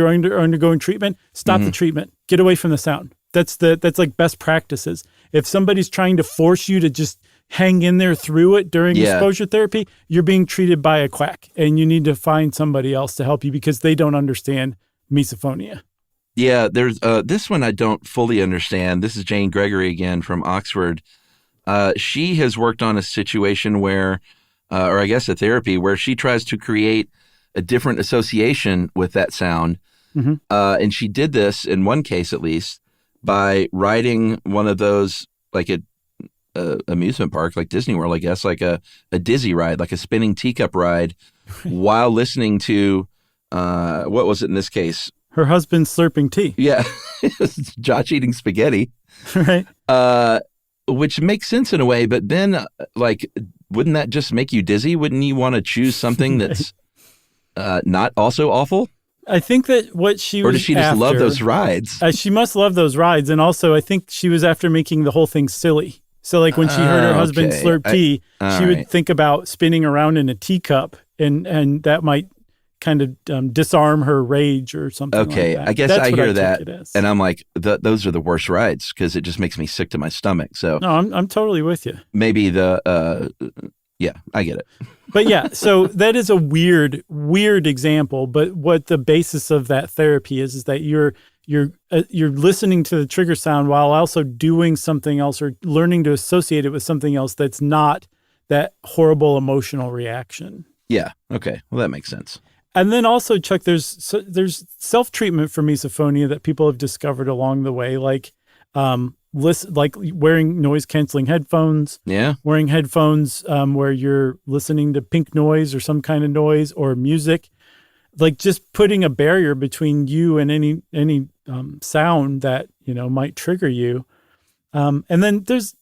undergoing treatment, stop the treatment. Get away from the sound. That's like best practices. If somebody's trying to force you to just hang in there through it during exposure therapy, you're being treated by a quack, and you need to find somebody else to help you because they don't understand misophonia. Yeah, there's this one I don't fully understand. This is Jane Gregory again from Oxford. She has worked on a situation where, or I guess a therapy, where she tries to create a different association with that sound. And she did this, in one case at least, by riding one of those, like a amusement park, like Disney World, I guess, like a dizzy ride, like a spinning teacup ride, while listening to, what was it in this case? Her husband slurping tea. Yeah, Josh eating spaghetti. Right. Which makes sense in a way, but then, like, wouldn't that just make you dizzy? Wouldn't you want to choose something that's not also awful? I think that what she was Or does she just love those rides? She must love those rides. And also, I think she was after making the whole thing silly. So, like, when she heard her husband slurp tea, she would think about spinning around in a teacup, and that might kind of disarm her rage or something like that. I guess That's I what hear took that, it as. and I'm like, those are the worst rides because it just makes me sick to my stomach. So No, I'm totally with you. maybe yeah, I get it. But yeah, so that is a weird example. But what the basis of that therapy is that you're listening to the trigger sound while also doing something else or learning to associate it with something else that's not that horrible emotional reaction. Yeah. Okay. Well, that makes sense. And then also, Chuck, there's self-treatment for misophonia that people have discovered along the way, like like wearing noise-canceling headphones. Yeah. Wearing headphones where you're listening to pink noise or some kind of noise or music, like just putting a barrier between you and any sound that might trigger you. And then there's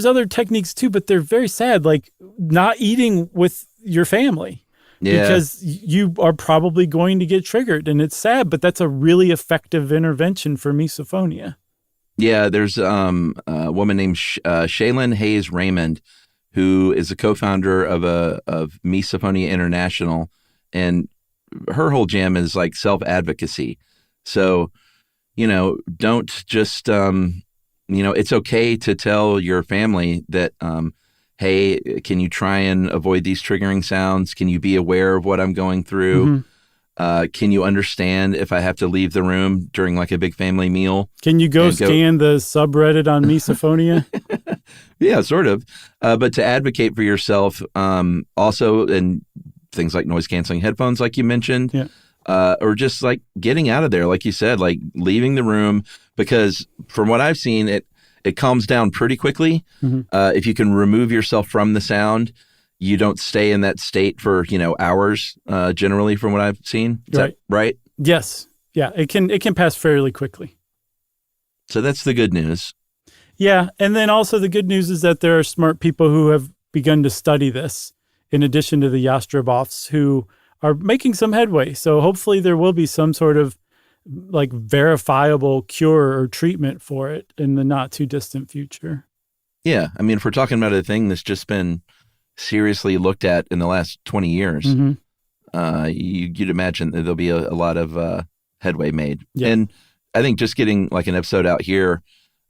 other techniques too, but they're very sad, like not eating with your family. Yeah. Because you are probably going to get triggered, and it's sad, but that's a really effective intervention for misophonia. Yeah, there's a woman named Shaylin Hayes Raymond, who is a co-founder of Misophonia International, and her whole jam is like self-advocacy. So, don't just it's okay to tell your family that hey, can you try and avoid these triggering sounds? Can you be aware of what I'm going through? Mm-hmm. Can you understand if I have to leave the room during like a big family meal? Can you go scan the subreddit on misophonia? Yeah, sort of. But to advocate for yourself, also, and things like noise canceling headphones, like you mentioned, or just like getting out of there, like you said, like leaving the room, because from what I've seen, it calms down pretty quickly. Mm-hmm. If you can remove yourself from the sound, you don't stay in that state for, hours, generally, from what I've seen. Is that right? Yes. Yeah. It can pass fairly quickly. So that's the good news. Yeah. And then also the good news is that there are smart people who have begun to study this, in addition to the Yastrebovs, who are making some headway. So hopefully there will be some sort of like verifiable cure or treatment for it in the not too distant future. Yeah. I mean, if we're talking about a thing that's just been seriously looked at in the last 20 years, mm-hmm. You'd imagine that there'll be a lot of headway made. Yeah. And I think just getting like an episode out here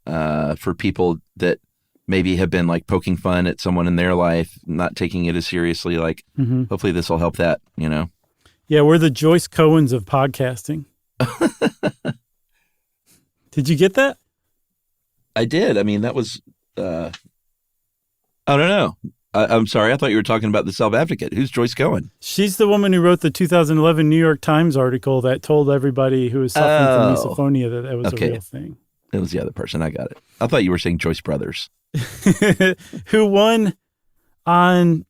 for people that maybe have been like poking fun at someone in their life, not taking it as seriously, like mm-hmm. hopefully this will help that, Yeah, we're the Joyce Cohens of podcasting. Did you get that? I did. I mean, that was, I don't know. I'm sorry. I thought you were talking about the self-advocate. Who's Joyce Cohen? She's the woman who wrote the 2011 New York Times article that told everybody who was suffering from misophonia that was a real thing. It was the other person. I got it. I thought you were saying Joyce Brothers. Who won on,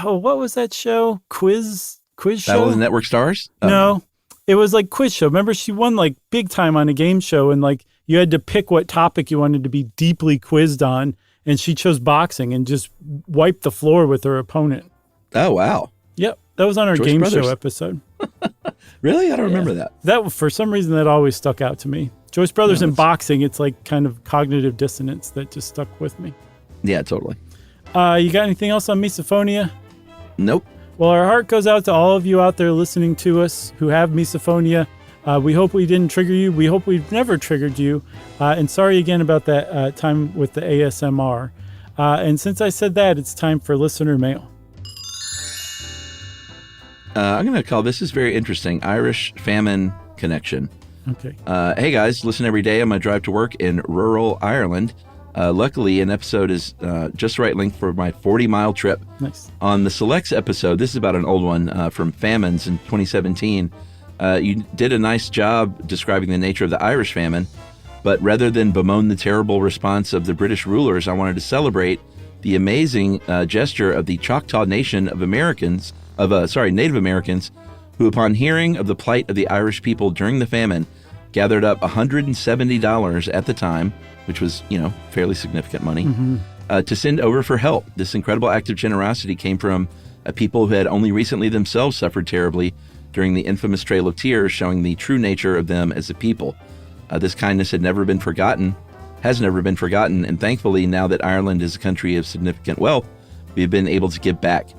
what was that show? Quiz show? Battle of the Network Stars? No. It was like quiz show. Remember, she won like big time on a game show, and like you had to pick what topic you wanted to be deeply quizzed on, and she chose boxing and just wiped the floor with her opponent. Oh, wow. Yep. That was on our Joyce game Brothers. show episode. Really? I don't remember that. That, for some reason, that always stuck out to me. Joyce Brothers in boxing, it's like kind of cognitive dissonance that just stuck with me. Yeah, totally. You got anything else on misophonia? Nope. Well, our heart goes out to all of you out there listening to us who have misophonia. We hope we didn't trigger you. We hope we've never triggered you. And sorry again about that time with the ASMR. And since I said that, it's time for listener mail. I'm going to call this is very interesting. Irish famine connection. Okay. Hey guys, listen every day on my drive to work in rural Ireland. Luckily, an episode is just the right length for my 40-mile trip. Nice. On the Selects episode, this is about an old one from famines in 2017. You did a nice job describing the nature of the Irish famine, but rather than bemoan the terrible response of the British rulers, I wanted to celebrate the amazing gesture of the Choctaw Nation of Native Americans, who, upon hearing of the plight of the Irish people during the famine, gathered up $170 at the time, which was, fairly significant money, to send over for help. This incredible act of generosity came from a people who had only recently themselves suffered terribly during the infamous Trail of Tears, showing the true nature of them as a people. This kindness has never been forgotten, and thankfully, now that Ireland is a country of significant wealth, we've been able to give back.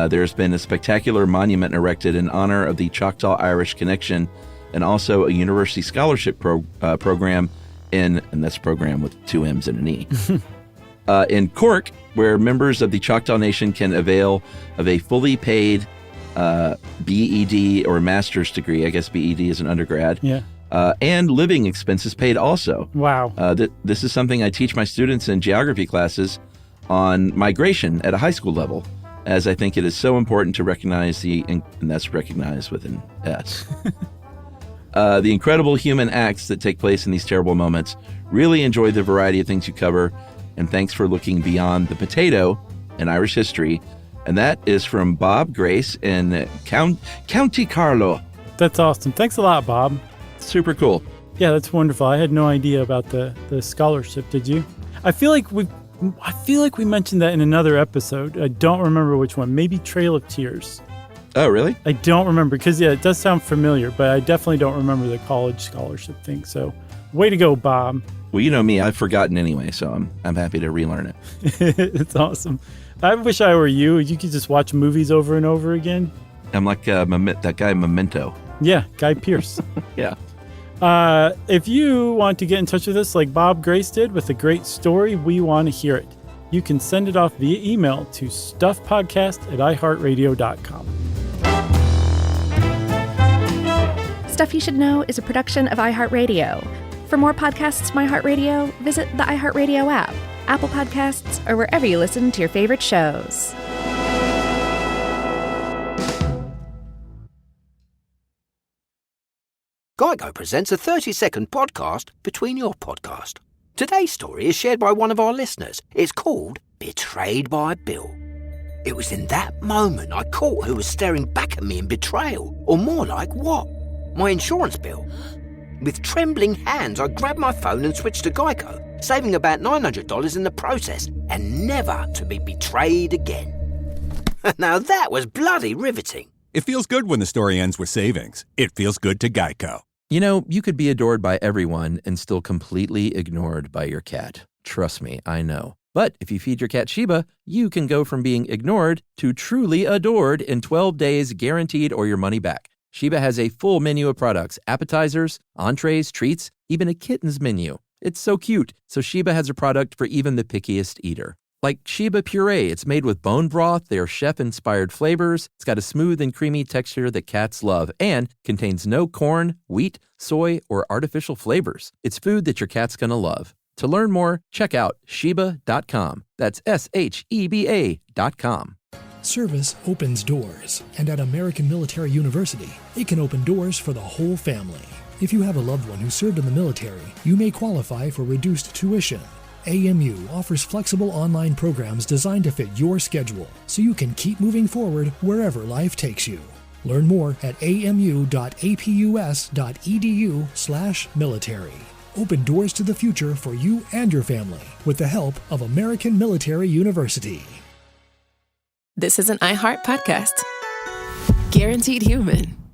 There's been a spectacular monument erected in honor of the Choctaw-Irish connection, and also a university scholarship program and that's program with 2 M's and an E, in Cork, where members of the Choctaw Nation can avail of a fully paid BEd or master's degree. I guess BEd is an undergrad. Yeah. And living expenses paid also. Wow. This is something I teach my students in geography classes on migration at a high school level, as I think it is so important to recognize and that's recognized with an S. The incredible human acts that take place in these terrible moments. Really enjoy the variety of things you cover, and thanks for looking beyond the potato in Irish history. And that is from Bob Grace in County Carlow. That's awesome. Thanks a lot, Bob. Super cool. Yeah, that's wonderful. I had no idea about the scholarship. Did you? I feel like we mentioned that in another episode. I don't remember which one. Maybe Trail of Tears. Oh, really? I don't remember because, it does sound familiar, but I definitely don't remember the college scholarship thing. So, way to go, Bob. Well, you know me. I've forgotten anyway, so I'm happy to relearn it. It's awesome. I wish I were you. You could just watch movies over and over again. I'm like that guy Memento. Yeah, Guy Pearce. Yeah. If you want to get in touch with us like Bob Grace did with a great story, we want to hear it. You can send it off via email to stuffpodcast@iheartradio.com. Stuff You Should Know is a production of iHeartRadio. For more podcasts from iHeartRadio, visit the iHeartRadio app, Apple Podcasts, or wherever you listen to your favorite shows. Geico presents a 30-second podcast between your podcast. Today's story is shared by one of our listeners. It's called Betrayed by Bill. It was in that moment I caught who was staring back at me in betrayal, or more like what? My insurance bill. With trembling hands, I grabbed my phone and switched to Geico, saving about $900 in the process, and never to be betrayed again. Now that was bloody riveting. It feels good when the story ends with savings. It feels good to Geico. You could be adored by everyone and still completely ignored by your cat. Trust me, I know. But if you feed your cat Sheba, you can go from being ignored to truly adored in 12 days guaranteed or your money back. Sheba has a full menu of products, appetizers, entrees, treats, even a kitten's menu. It's so cute, so Sheba has a product for even the pickiest eater. Like Sheba Puree, it's made with bone broth, they are chef-inspired flavors, it's got a smooth and creamy texture that cats love, and contains no corn, wheat, soy, or artificial flavors. It's food that your cat's gonna love. To learn more, check out Sheba.com. That's SHEBA.com. Service opens doors, and at American Military University, it can open doors for the whole family. If you have a loved one who served in the military, you may qualify for reduced tuition. AMU offers flexible online programs designed to fit your schedule, so you can keep moving forward wherever life takes you. Learn more at amu.apus.edu/military. Open doors to the future for you and your family with the help of American Military University. This is an iHeart podcast. Guaranteed Human.